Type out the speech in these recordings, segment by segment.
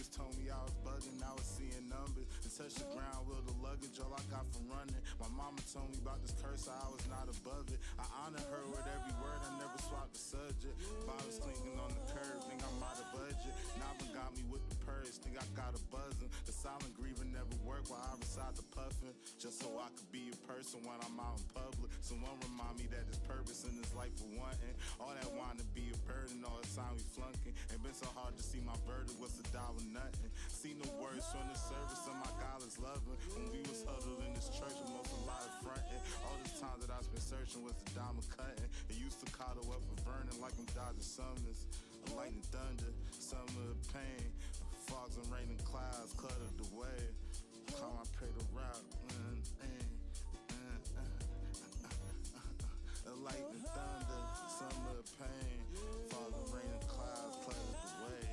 niggas told me I was bugging, I was seeing numbers. And touch the ground with the luggage, all I got from running. My mama told me about this curse, I was not above it. I honor her with every word, I never swapped the subject. Bottles clinking on the curb, think I'm out of budget. Nava got me with the purse, think I got a buzzing. The silent grieving never worked while I reside the puffin'. Just so I could be a person when I'm out in public. Someone remind me that there's purpose in this life for wanting. All that want to be a burden, all the time we flunking. Ain't been so hard to see my verdict, what's a dollar nothing. See no words from the service of my God is loving. When we was huddled in this church with most a lot of fronting. All this time that I've been searching was the diamond cutting. It used to coddle up a Vernon like I'm dodging summons. A lightning thunder, summer of pain. Fogs and rain and clouds cluttered the way. Call I pray the route. A lightning thunder, summer of pain. Fogs and rain and clouds cluttered the way.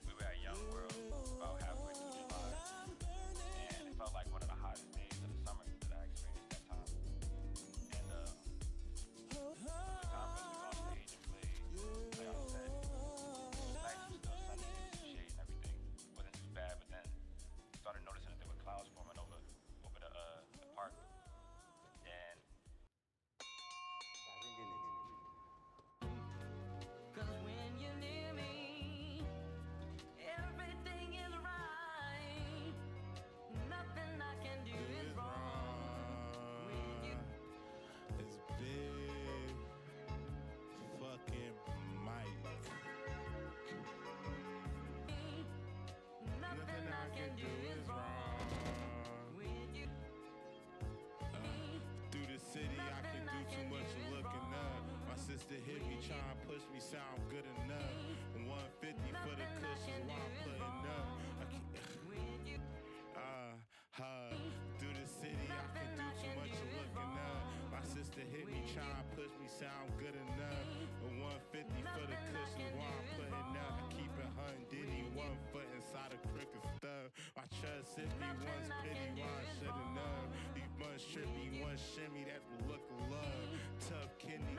We were at Young World about halfway through July, and it felt like one of the hottest days of the summer that I experienced that time. And it was time for us to go on stage and play on set. It was nice, it was still sunny, there was some shade and everything. It wasn't too bad, but then started noticing that there were clouds forming over the park. And cause when you're near me, everything is right. Nothing I can do is wrong. When you It's big fucking Mike. nothing I can do is wrong. When you Through the city, I can do too much of looking up. My sister hit me, trying to push me, sound good enough. 150 for the cushions while I'm putting up. I can't, through the city, I can do too much of looking up. My sister hit me, trying to push me, sound good enough. 150 for the cushions while I'm putting up. I keep it hunting, Diddy, 1 foot inside a crooked stuff. My trust hit me once pity, why I should've known. These buns trippy, one shimmy, that